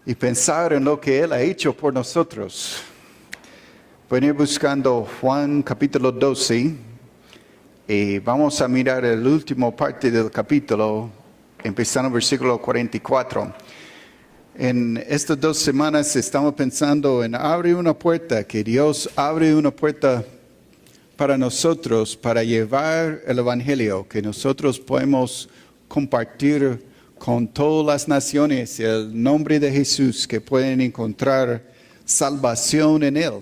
y pensar en lo que Él ha hecho por nosotros. Pueden ir buscando Juan capítulo 12 y vamos a mirar la última parte del capítulo, empezando en versículo 44. En estas 2 semanas estamos pensando en abrir una puerta, que Dios abre una puerta para nosotros, para llevar el Evangelio, que nosotros podemos compartir con todas las naciones el nombre de Jesús, que pueden encontrar salvación en Él.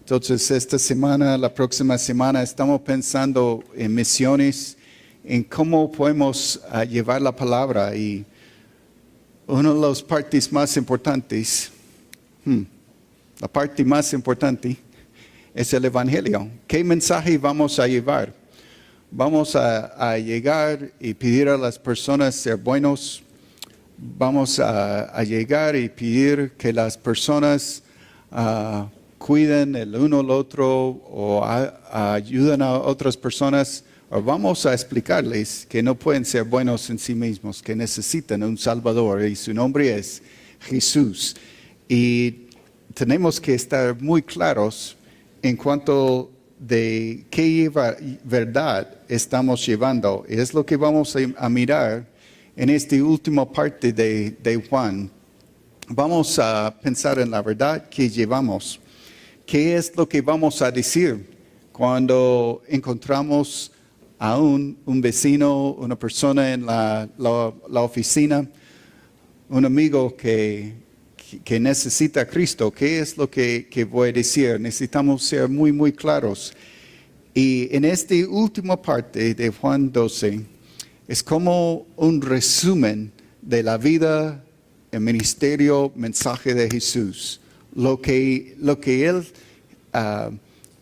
Entonces, esta semana, la próxima semana, estamos pensando en misiones, en cómo podemos llevar la palabra. Y una de las partes más importantes, la parte más importante, es el Evangelio. ¿Qué mensaje vamos a llevar? Vamos a llegar y pedir a las personas ser buenos. Vamos a llegar y pedir que las personas cuiden el uno al otro o ayuden a otras personas. O vamos a explicarles que no pueden ser buenos en sí mismos, que necesitan un Salvador y su nombre es Jesús. Y tenemos que estar muy claros en cuanto de qué verdad estamos llevando. Es lo que vamos a mirar en esta última parte de Juan. Vamos a pensar en la verdad que llevamos. ¿Qué es lo que vamos a decir cuando encontramos a un vecino, una persona en la oficina, un amigo que necesita a Cristo? ¿Qué es lo que voy a decir? Necesitamos ser muy, muy claros. Y en esta última parte de Juan 12, es como un resumen de la vida, el ministerio, mensaje de Jesús. Lo que Él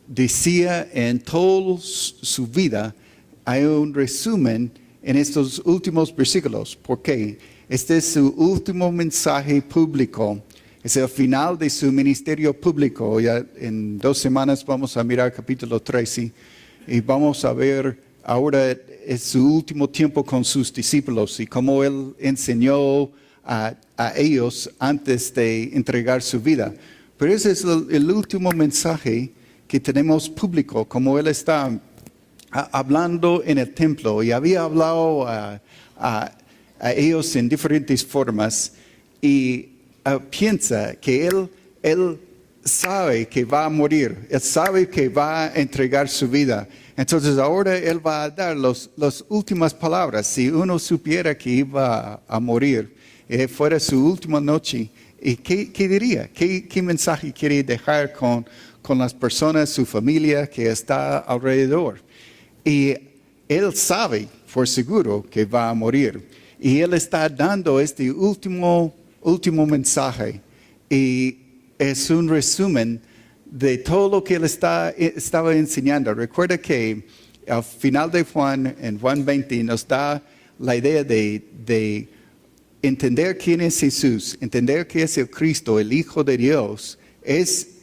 decía en toda su vida, hay un resumen en estos últimos versículos. ¿Por qué? Este es su último mensaje público. Es el final de su ministerio público. Ya en 2 semanas vamos a mirar capítulo 13 y vamos a ver ahora es su último tiempo con sus discípulos y cómo Él enseñó a ellos antes de entregar su vida. Pero ese es el último mensaje que tenemos público, como Él está hablando en el templo y había hablado a ellos en diferentes formas y piensa que él sabe que va a morir, Él sabe que va a entregar su vida. Entonces ahora Él va a dar las últimas palabras. Si uno supiera que iba a morir, fuera su última noche, ¿y qué diría? ¿Qué mensaje quiere dejar con las personas, su familia que está alrededor? Y Él sabe por seguro que va a morir. Y Él está dando este último mensaje. Y es un resumen de todo lo que Él estaba enseñando. Recuerda que al final de Juan, en Juan 20, nos da la idea de entender quién es Jesús, entender que es el Cristo, el Hijo de Dios,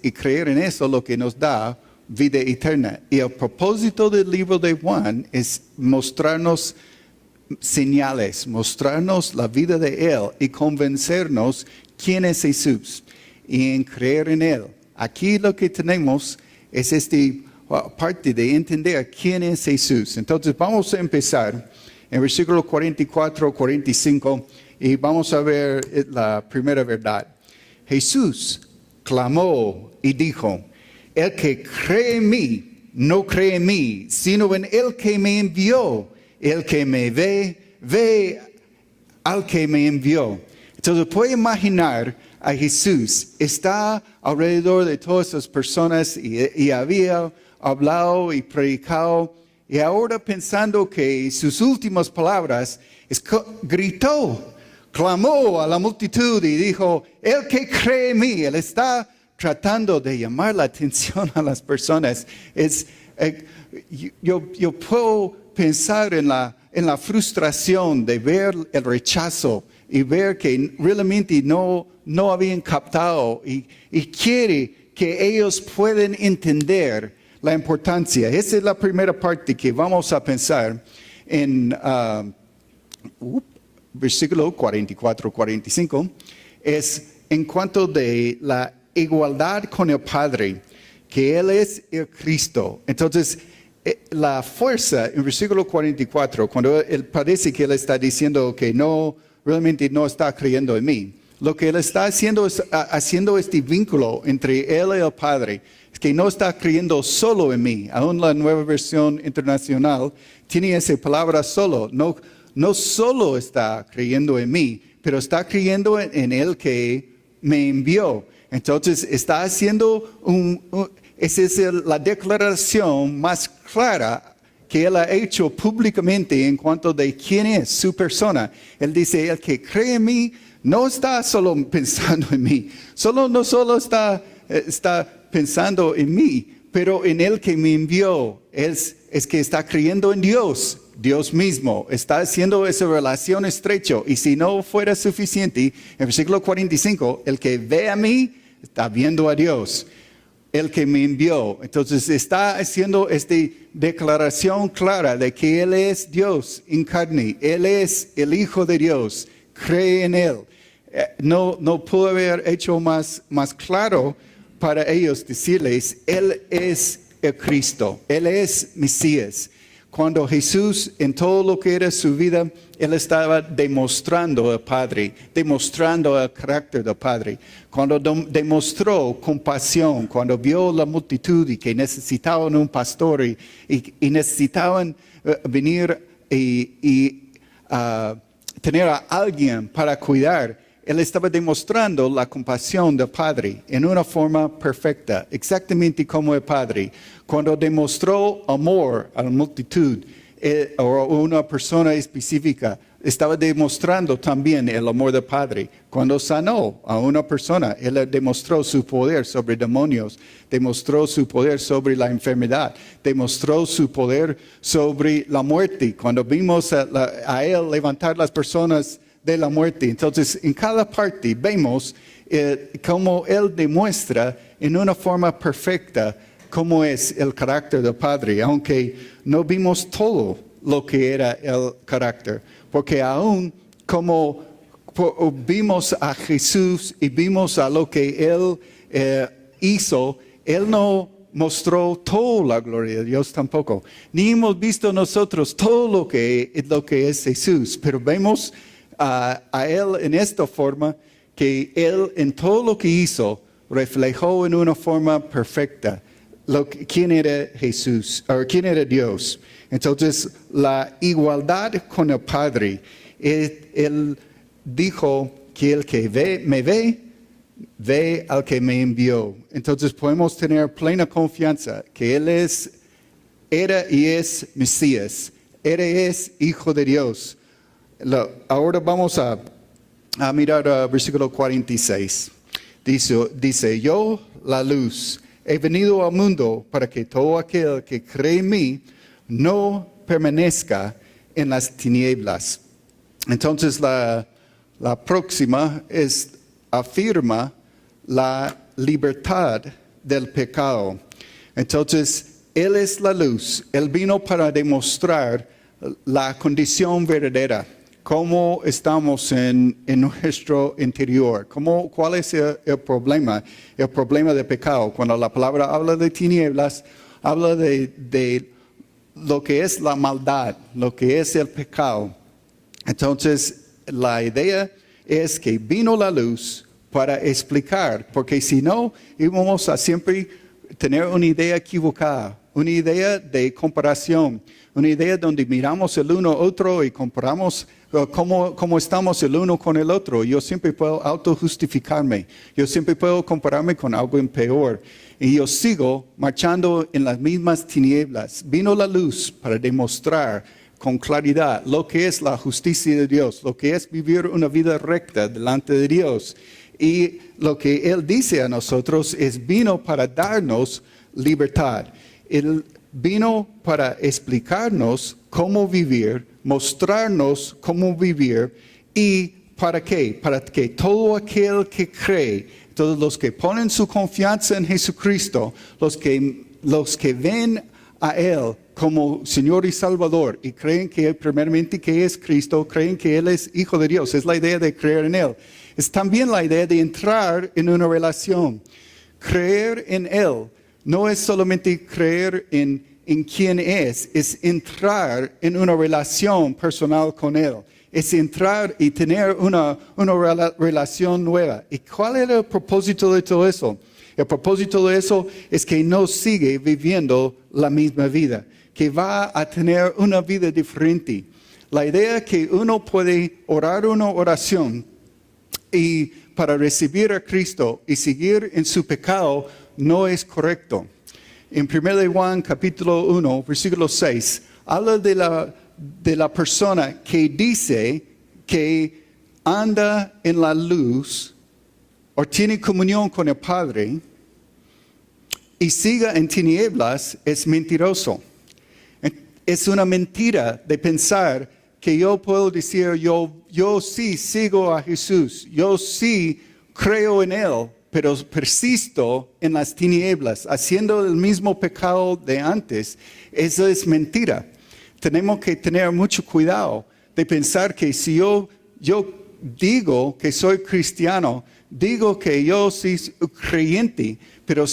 y creer en eso lo que nos da vida eterna. Y el propósito del libro de Juan es mostrarnos señales, mostrarnos la vida de Él y convencernos quién es Jesús y en creer en Él. Aquí lo que tenemos es esta parte de entender quién es Jesús. Entonces vamos a empezar en versículo 44, 45 y vamos a ver la primera verdad. Jesús clamó y dijo: el que cree en mí, no cree en mí, sino en el que me envió. El que me ve al que me envió. Entonces puede imaginar a Jesús, está alrededor de todas esas personas y había hablado y predicado, y ahora pensando que sus últimas palabras, gritó, clamó a la multitud y dijo: el que cree en mí. Él está tratando de llamar la atención a las personas. Yo puedo pensar en la frustración de ver el rechazo y ver que realmente no habían captado y quiere que ellos puedan entender la importancia. Esa es la primera parte que vamos a pensar en versículo 44-45. Es en cuanto de la igualdad con el Padre, que Él es el Cristo. Entonces, la fuerza en versículo 44, cuando Él parece que Él está diciendo que realmente no está creyendo en mí, lo que Él está haciendo es haciendo este vínculo entre Él y el Padre, es que no está creyendo solo en mí. Aún la nueva versión internacional tiene esa palabra solo. No solo está creyendo en mí, pero está creyendo en Él que me envió. Entonces está haciendo esa es la declaración más clara que Él ha hecho públicamente en cuanto de quién es su persona. Él dice, el que cree en mí no está solo pensando en mí, no solo está pensando en mí, pero en el que me envió. Es que está creyendo en Dios mismo, está haciendo esa relación estrecha. Y si no fuera suficiente, en versículo 45, el que ve a mí, está viendo a Dios, el que me envió. Entonces está haciendo esta declaración clara de que Él es Dios en carne, Él es el Hijo de Dios, cree en Él. No pudo haber hecho más claro para ellos decirles, Él es el Cristo, Él es Mesías. Cuando Jesús, en todo lo que era su vida, Él estaba demostrando al Padre, demostrando el carácter del Padre. Cuando demostró compasión, cuando vio la multitud y que necesitaban un pastor y necesitaban venir y tener a alguien para cuidar, Él estaba demostrando la compasión del Padre en una forma perfecta, exactamente como el Padre. Cuando demostró amor a la multitud o a una persona específica, estaba demostrando también el amor del Padre. Cuando sanó a una persona, Él demostró su poder sobre demonios, demostró su poder sobre la enfermedad, demostró su poder sobre la muerte. Cuando vimos a Él levantar las personas de la muerte. Entonces, en cada parte vemos cómo Él demuestra en una forma perfecta cómo es el carácter del Padre, aunque no vimos todo lo que era el carácter, porque aún como vimos a Jesús y vimos a lo que Él hizo, Él no mostró toda la gloria de Dios tampoco, ni hemos visto nosotros todo lo que es Jesús, pero vemos a Él en esta forma que Él en todo lo que hizo reflejó en una forma perfecta quién era Jesús, o quién era Dios. Entonces la igualdad con el Padre, Él dijo que el que me ve al que me envió. Entonces podemos tener plena confianza que Él era y es Mesías, es Hijo de Dios. Ahora vamos a mirar versículo 46. Dice, yo, la luz, he venido al mundo para que todo aquel que cree en mí no permanezca en las tinieblas. Entonces la próxima afirma la libertad del pecado. Entonces, Él es la luz. Él vino para demostrar la condición verdadera. ¿Cómo estamos en nuestro interior? ¿Cuál es el problema? El problema del pecado. Cuando la palabra habla de tinieblas, habla de lo que es la maldad, lo que es el pecado. Entonces, la idea es que vino la luz para explicar, porque si no, íbamos a siempre tener una idea equivocada, una idea de comparación, una idea donde miramos el uno otro y comparamos cómo estamos el uno con el otro. Yo siempre puedo autojustificarme, yo siempre puedo compararme con algo peor. Y yo sigo marchando en las mismas tinieblas. Vino la luz para demostrar con claridad lo que es la justicia de Dios, lo que es vivir una vida recta delante de Dios. Y lo que Él dice a nosotros vino para darnos libertad. Él vino para explicarnos cómo vivir, mostrarnos cómo vivir y ¿para qué? Para que todo aquel que cree, todos los que ponen su confianza en Jesucristo, los que ven a Él como Señor y Salvador y creen que primeramente que es Cristo, creen que Él es Hijo de Dios, es la idea de creer en Él. Es también la idea de entrar en una relación. Creer en Él no es solamente creer en quién es entrar en una relación personal con Él. Es entrar y tener una relación nueva. ¿Y cuál es el propósito de todo eso? El propósito de eso es que no sigue viviendo la misma vida, que va a tener una vida diferente. La idea que uno puede orar una oración y para recibir a Cristo y seguir en su pecado no es correcto. En 1 Juan capítulo 1, versículo 6, habla de la persona que dice que anda en la luz o tiene comunión con el Padre y siga en tinieblas, es mentiroso. Es una mentira de pensar que yo puedo decir, yo sí sigo a Jesús, yo sí creo en Él, pero persisto en las tinieblas, haciendo el mismo pecado de antes. Eso es mentira. Tenemos que tener mucho cuidado de pensar que si yo digo que soy cristiano, digo que yo soy creyente, pero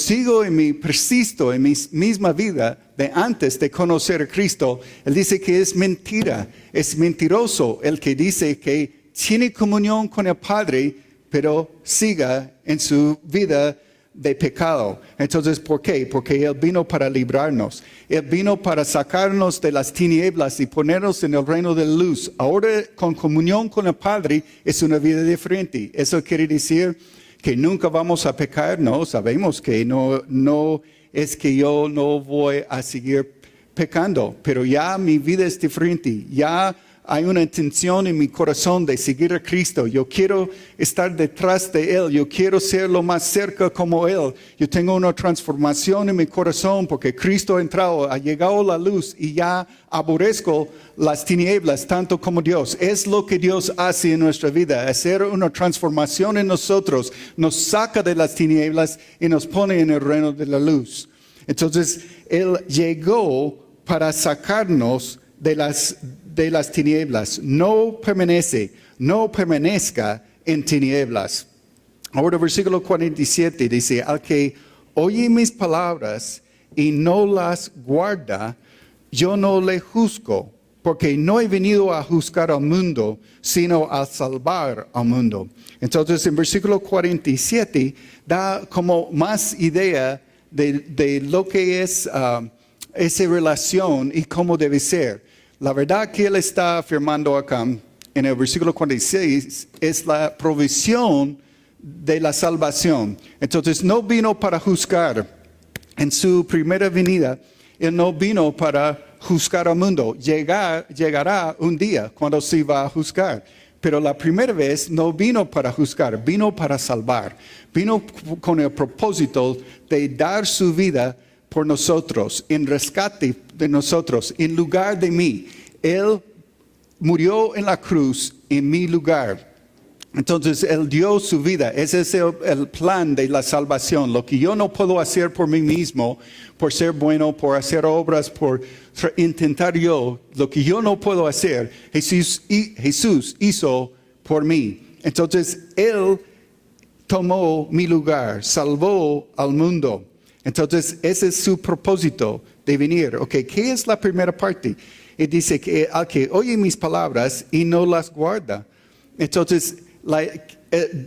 persisto en mi misma vida de antes de conocer a Cristo. Él dice que es mentira, es mentiroso el que dice que tiene comunión con el Padre, pero siga en su vida de pecado. Entonces, ¿por qué? Porque Él vino para librarnos. Él vino para sacarnos de las tinieblas y ponernos en el reino de luz. Ahora, con comunión con el Padre, es una vida diferente. Eso quiere decir que nunca vamos a pecar. No, sabemos que no es que yo no voy a seguir pecando, pero ya mi vida es diferente. Ya hay una intención en mi corazón de seguir a Cristo. Yo quiero estar detrás de Él. Yo quiero ser lo más cerca como Él. Yo tengo una transformación en mi corazón porque Cristo ha entrado, ha llegado la luz y ya aborrezco las tinieblas tanto como Dios. Es lo que Dios hace en nuestra vida, hacer una transformación en nosotros. Nos saca de las tinieblas y nos pone en el reino de la luz. Entonces, Él llegó para sacarnos de las tinieblas. No permanezca en tinieblas. Ahora versículo 47 dice, al que oye mis palabras y no las guarda, yo no le juzgo, porque no he venido a juzgar al mundo, sino a salvar al mundo. Entonces en versículo 47 da como más idea de lo que es esa relación y cómo debe ser. La verdad que Él está afirmando acá en el versículo 46 es la provisión de la salvación. Entonces no vino para juzgar. En su primera venida, Él no vino para juzgar al mundo. Llegará un día cuando se va a juzgar. Pero la primera vez no vino para juzgar, vino para salvar. Vino con el propósito de dar su vida por nosotros, en rescate de nosotros, en lugar de mí. Él murió en la cruz en mi lugar. Entonces, Él dio su vida. Ese es el plan de la salvación. Lo que yo no puedo hacer por mí mismo, por ser bueno, por hacer obras, por intentar yo, lo que yo no puedo hacer, Jesús hizo por mí. Entonces, Él tomó mi lugar, salvó al mundo. Entonces, ese es su propósito de venir. Okay, ¿qué es la primera parte? Y dice que al que oye mis palabras y no las guarda. Entonces,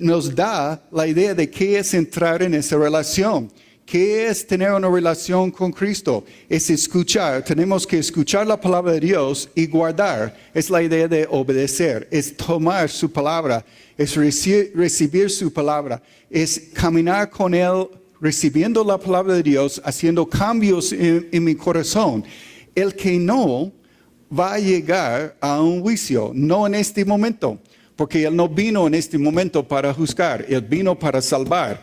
nos da la idea de qué es entrar en esa relación. ¿Qué es tener una relación con Cristo? Es escuchar. Tenemos que escuchar la palabra de Dios y guardar. Es la idea de obedecer. Es tomar su palabra. Es recibir su palabra. Es caminar con Él, recibiendo la palabra de Dios, haciendo cambios en mi corazón. El que no va a llegar a un juicio, no en este momento, porque Él no vino en este momento para juzgar, Él vino para salvar.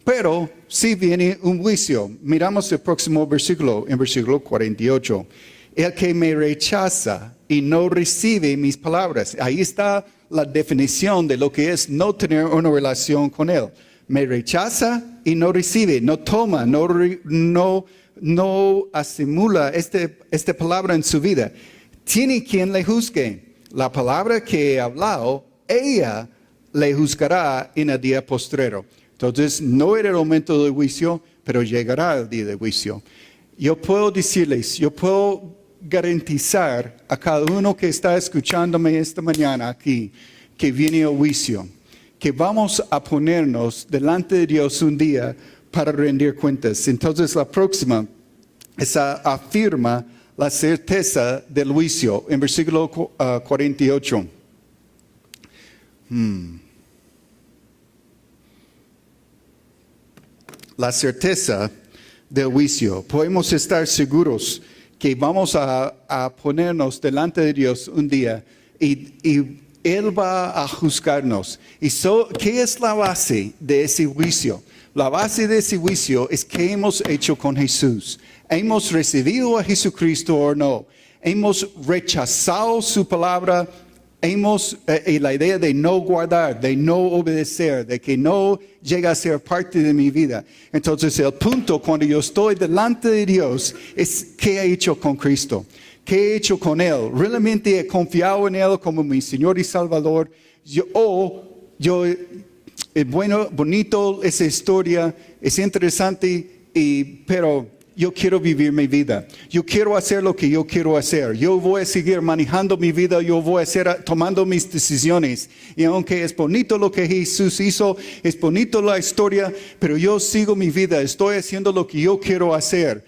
Pero sí viene un juicio. Miramos el próximo versículo, en versículo 48. El que me rechaza y no recibe mis palabras. Ahí está la definición de lo que es no tener una relación con Él. Me rechaza y no recibe, no toma, no no asimila esta palabra en su vida, tiene quien le juzgue. La palabra que he hablado, ella le juzgará en el día postrero. Entonces, no era el momento del juicio, pero llegará el día del juicio. Yo puedo decirles, yo puedo garantizar a cada uno que está escuchándome esta mañana aquí, que viene el juicio, que vamos a ponernos delante de Dios un día para rendir cuentas. Entonces, la próxima afirma la certeza del juicio, en versículo 48. La certeza del juicio. Podemos estar seguros que vamos a ponernos delante de Dios un día y Él va a juzgarnos. ¿Qué es la base de ese juicio? La base de ese juicio es qué hemos hecho con Jesús. ¿Hemos recibido a Jesucristo o no? ¿Hemos rechazado su palabra? La idea de no guardar, de no obedecer, de que no llega a ser parte de mi vida. Entonces el punto cuando yo estoy delante de Dios es qué he hecho con Cristo, qué he hecho con Él. ¿Realmente he confiado en Él como mi Señor y Salvador? Bonito esa historia, es interesante, pero yo quiero vivir mi vida. Yo quiero hacer lo que yo quiero hacer. Yo voy a seguir manejando mi vida. Yo voy a seguir tomando mis decisiones. Y aunque es bonito lo que Jesús hizo, es bonito la historia, pero yo sigo mi vida. Estoy haciendo lo que yo quiero hacer.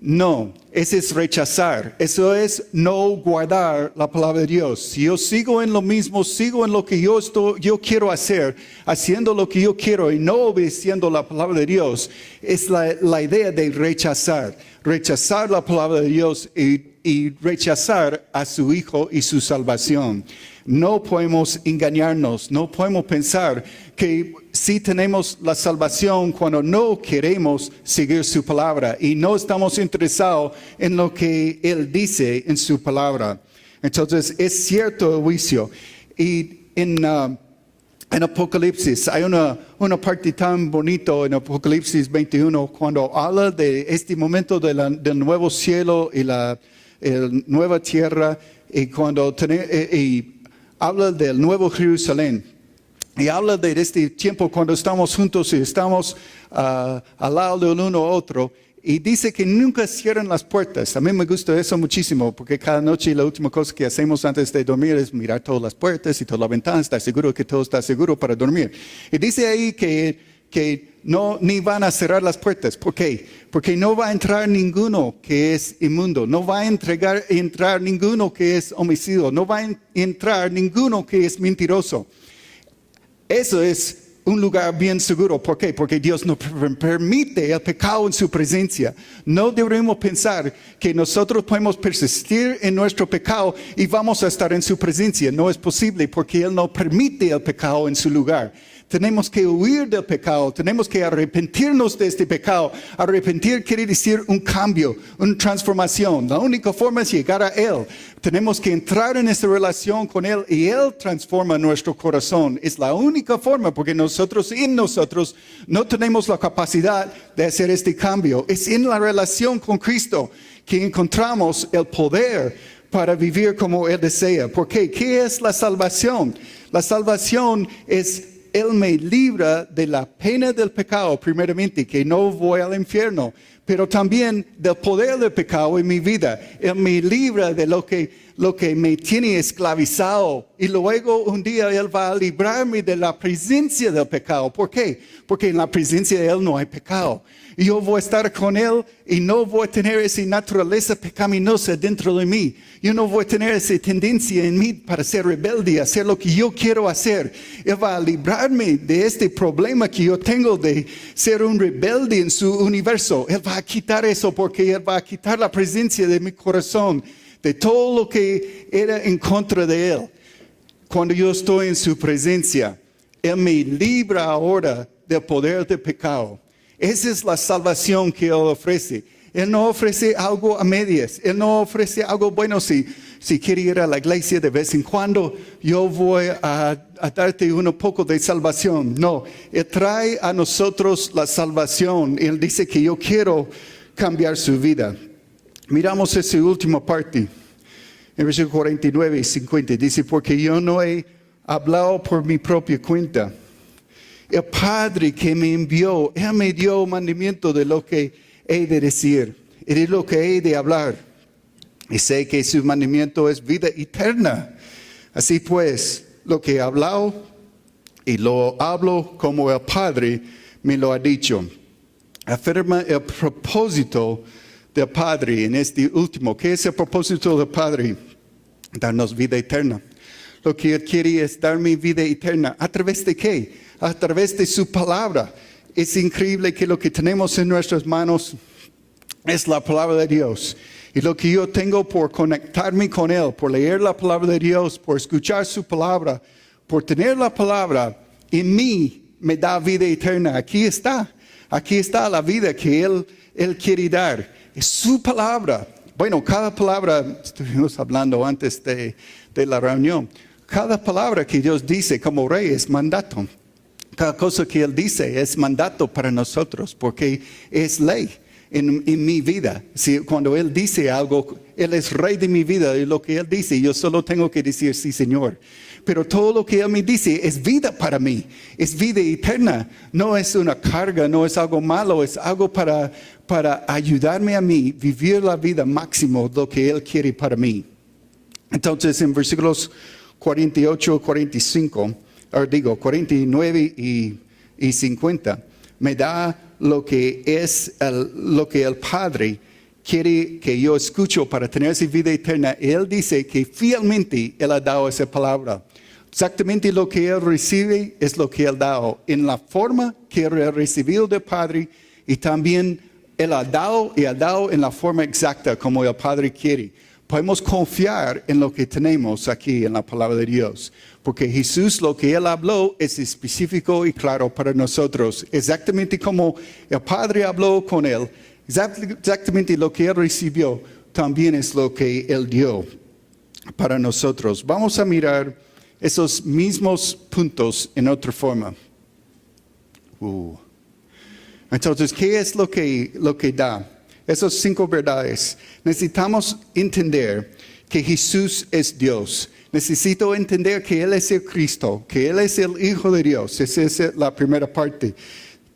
No, ese es rechazar. Eso es no guardar la palabra de Dios. Si yo sigo en lo mismo, sigo en lo que yo quiero hacer, haciendo lo que yo quiero y no obedeciendo la palabra de Dios, es la idea de rechazar. Rechazar la palabra de Dios y rechazar a su Hijo y su salvación. No podemos engañarnos, no podemos pensar que sí tenemos la salvación cuando no queremos seguir su palabra y no estamos interesados en lo que Él dice en su palabra. Entonces es cierto el juicio. Y en Apocalipsis hay una parte tan bonita en Apocalipsis 21 cuando habla de este momento del nuevo cielo y la nueva tierra y cuando habla del nuevo Jerusalén. Y habla de este tiempo cuando estamos juntos y estamos al lado del uno a otro. Y dice que nunca cierran las puertas. A mí me gusta eso muchísimo porque cada noche la última cosa que hacemos antes de dormir es mirar todas las puertas y todas las ventanas, estar seguro que todo está seguro para dormir. Y dice ahí que no ni van a cerrar las puertas. ¿Por qué? Porque no va a entrar ninguno que es inmundo, no va a entrar ninguno que es homicida, no va a entrar ninguno que es mentiroso. Eso es un lugar bien seguro. ¿Por qué? Porque Dios no permite el pecado en su presencia. No debemos pensar que nosotros podemos persistir en nuestro pecado y vamos a estar en su presencia. No es posible porque Él no permite el pecado en su lugar. Tenemos que huir del pecado, tenemos que arrepentirnos de este pecado. Arrepentir quiere decir un cambio, una transformación. La única forma es llegar a Él. Tenemos que entrar en esa relación con Él y Él transforma nuestro corazón. Es la única forma porque nosotros no tenemos la capacidad de hacer este cambio. Es en la relación con Cristo que encontramos el poder para vivir como Él desea. ¿Por qué? ¿Qué es la salvación? La salvación es Él me libra de la pena del pecado, primeramente, que no voy al infierno, pero también del poder del pecado en mi vida. Él me libra de lo que me tiene esclavizado. Y luego un día Él va a librarme de la presencia del pecado. ¿Por qué? Porque en la presencia de Él no hay pecado. Y yo voy a estar con Él y no voy a tener esa naturaleza pecaminosa dentro de mí. Yo no voy a tener esa tendencia en mí para ser rebelde, hacer lo que yo quiero hacer. Él va a librarme de este problema que yo tengo de ser un rebelde en su universo. Él va a quitar eso porque Él va a quitar la presencia de mi corazón, de todo lo que era en contra de Él. Cuando yo estoy en su presencia, Él me libra ahora del poder del pecado. Esa es la salvación que Él ofrece. Él no ofrece algo a medias. Él no ofrece algo bueno. Si quiere ir a la iglesia de vez en cuando, yo voy a darte un poco de salvación. No, Él trae a nosotros la salvación. Él dice que yo quiero cambiar su vida. Miramos esa última parte, en versículos 49 y 50. Dice, porque yo no he hablado por mi propia cuenta. El Padre que me envió, Él me dio mandamiento de lo que he de decir y de lo que he de hablar. Y sé que su mandamiento es vida eterna. Así pues, lo que he hablado y lo hablo como el Padre me lo ha dicho. Afirma el propósito del Padre en este último. ¿Qué es el propósito del Padre? Darnos vida eterna. Lo que Él quiere es darme vida eterna. ¿A través de qué? A través de su palabra. Es increíble que lo que tenemos en nuestras manos es la palabra de Dios. Y lo que yo tengo por conectarme con Él, por leer la palabra de Dios, por escuchar su palabra, por tener la palabra en mí, me da vida eterna. Aquí está la vida que Él quiere dar. Es su palabra. Bueno, cada palabra, estuvimos hablando antes de la reunión, cada palabra que Dios dice como rey es mandato. Cada cosa que Él dice es mandato para nosotros porque es ley en mi vida. Cuando Él dice algo, Él es rey de mi vida y lo que Él dice, yo solo tengo que decir sí, Señor. Pero todo lo que Él me dice es vida para mí, es vida eterna. No es una carga, no es algo malo, es algo para ayudarme a mí vivir la vida máximo, lo que Él quiere para mí. Entonces en versículos 48, 45, 49 y 50, me da lo que el Padre quiere que yo escucho para tener esa vida eterna. Él dice que fielmente Él ha dado esa palabra. Exactamente lo que Él recibe es lo que Él ha dado. En la forma que Él ha recibido del Padre y también Él ha dado en la forma exacta como el Padre quiere. Podemos confiar en lo que tenemos aquí en la palabra de Dios. Porque Jesús, lo que Él habló es específico y claro para nosotros. Exactamente como el Padre habló con Él. Exactamente lo que Él recibió también es lo que Él dio para nosotros. Vamos a mirar esos mismos puntos en otra forma. Entonces, ¿qué es lo que da? Esas 5 verdades. Necesitamos entender que Jesús es Dios. Necesito entender que Él es el Cristo, que Él es el Hijo de Dios. Esa es la primera parte.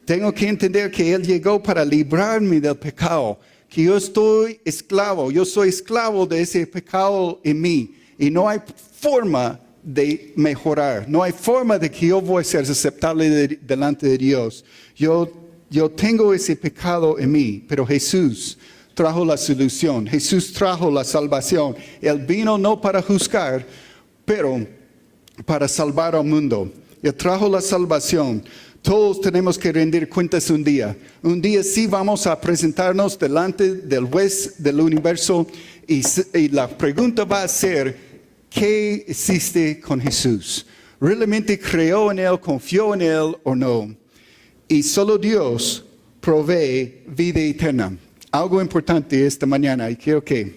Tengo que entender que Él llegó para librarme del pecado, que yo soy esclavo de ese pecado en mí. Y no hay forma de mejorar, no hay forma de que yo voy a ser aceptable delante de Dios. Yo tengo ese pecado en mí, pero Jesús trajo la solución. Jesús trajo la salvación. Él vino no para juzgar, pero para salvar al mundo. Él trajo la salvación. Todos tenemos que rendir cuentas un día. Un día sí vamos a presentarnos delante del juez del universo y la pregunta va a ser, ¿qué hiciste con Jesús? ¿Realmente creyó en Él, confió en Él o no? Y solo Dios provee vida eterna. Algo importante esta mañana y quiero que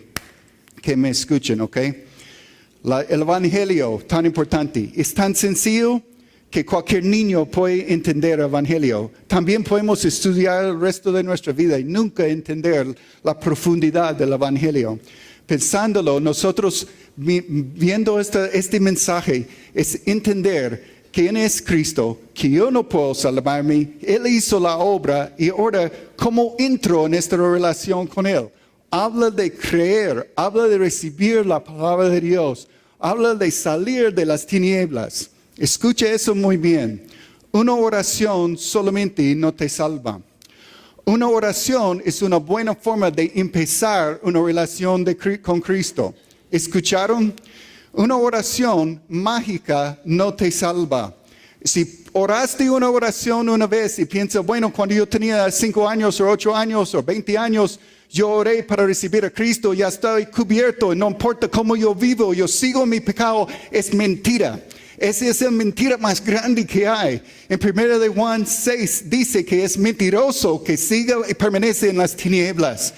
me escuchen, ¿ok? El Evangelio, tan importante, es tan sencillo que cualquier niño puede entender el Evangelio. También podemos estudiar el resto de nuestra vida y nunca entender la profundidad del Evangelio. Pensándolo, nosotros viendo este mensaje es entender quién es Cristo, que yo no puedo salvarme, Él hizo la obra y ahora cómo entro en esta relación con Él. Habla de creer, habla de recibir la palabra de Dios, habla de salir de las tinieblas. Escucha eso muy bien. Una oración solamente no te salva. Una oración es una buena forma de empezar una relación con Cristo. ¿Escucharon? Una oración mágica no te salva. Si oraste una oración una vez y piensas, bueno, cuando yo tenía 5 años o 8 años o 20 años, yo oré para recibir a Cristo, ya estoy cubierto, no importa cómo yo vivo, yo sigo mi pecado, es mentira. Esa es la mentira más grande que hay. En 1 de Juan 6 dice que es mentiroso que siga y permanece en las tinieblas.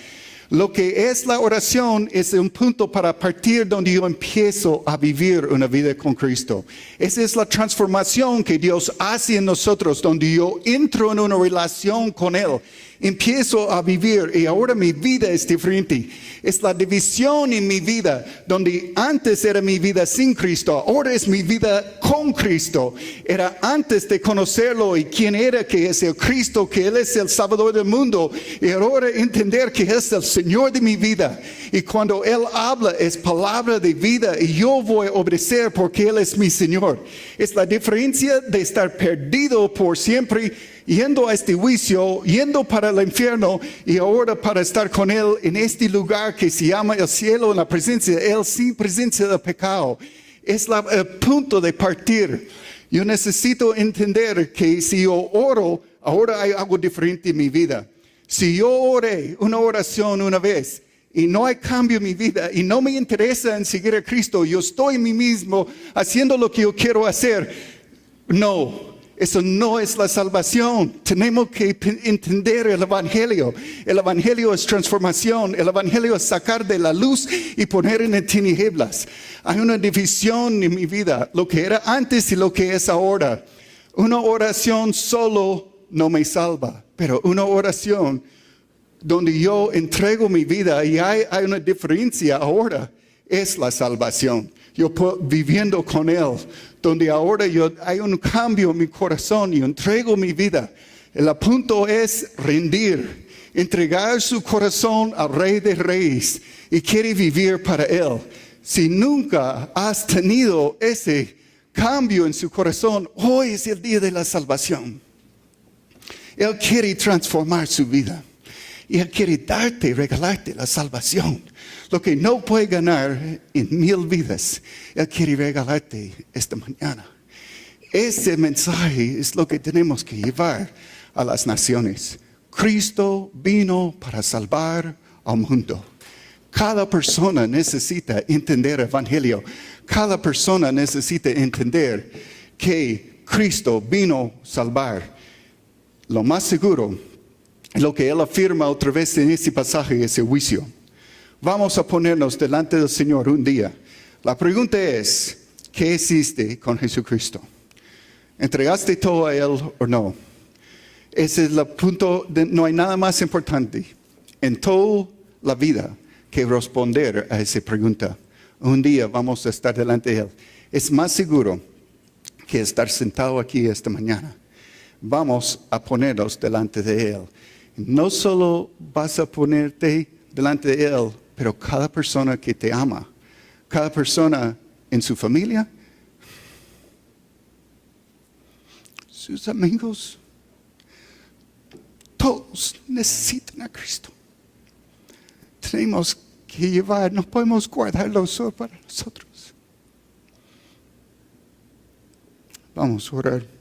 Lo que es la oración es un punto para partir donde yo empiezo a vivir una vida con Cristo. Esa es la transformación que Dios hace en nosotros, donde yo entro en una relación con Él. Empiezo a vivir y ahora mi vida es diferente. Es la división en mi vida, donde antes era mi vida sin Cristo, ahora es mi vida con Cristo. Era antes de conocerlo y quién era, que es el Cristo, que Él es el Salvador del mundo. Y ahora entender que es el Señor de mi vida. Y cuando Él habla es palabra de vida y yo voy a obedecer porque Él es mi Señor. Es la diferencia de estar perdido por siempre, yendo a este juicio, yendo para el infierno y ahora para estar con Él en este lugar que se llama el cielo, en la presencia de Él, sin presencia del pecado. Es el punto de partir. Yo necesito entender que si yo oro, ahora hay algo diferente en mi vida. Si yo oré una oración una vez y no hay cambio en mi vida y no me interesa en seguir a Cristo, yo estoy en mí mismo haciendo lo que yo quiero hacer. No, eso no es la salvación. Tenemos que entender el Evangelio. El Evangelio es transformación. El Evangelio es sacar de la luz y poner en tinieblas. Hay una división en mi vida, lo que era antes y lo que es ahora. Una oración solo no me salva, pero una oración donde yo entrego mi vida y hay una diferencia ahora, es la salvación. Yo viviendo con Él, donde ahora hay un cambio en mi corazón y entrego mi vida. El punto es rendir, entregar su corazón al Rey de Reyes y quiere vivir para Él. Si nunca has tenido ese cambio en su corazón, hoy es el día de la salvación. Él quiere transformar su vida. Y Él quiere darte, regalarte la salvación. Lo que no puede ganar en 1000 vidas, Él quiere regalarte esta mañana. Ese mensaje es lo que tenemos que llevar a las naciones. Cristo vino para salvar al mundo. Cada persona necesita entender el Evangelio. Cada persona necesita entender que Cristo vino a salvar. Lo más seguro, lo que Él afirma otra vez en este pasaje es el juicio. Vamos a ponernos delante del Señor un día. La pregunta es, ¿qué hiciste con Jesucristo? ¿Entregaste todo a Él o no? Ese es el punto, no hay nada más importante en toda la vida que responder a esa pregunta. Un día vamos a estar delante de Él. Es más seguro que estar sentado aquí esta mañana. Vamos a ponernos delante de Él. No solo vas a ponerte delante de Él, pero cada persona que te ama, cada persona en su familia, sus amigos, todos necesitan a Cristo. Tenemos que llevar, no podemos guardarlo solo para nosotros. Vamos a orar.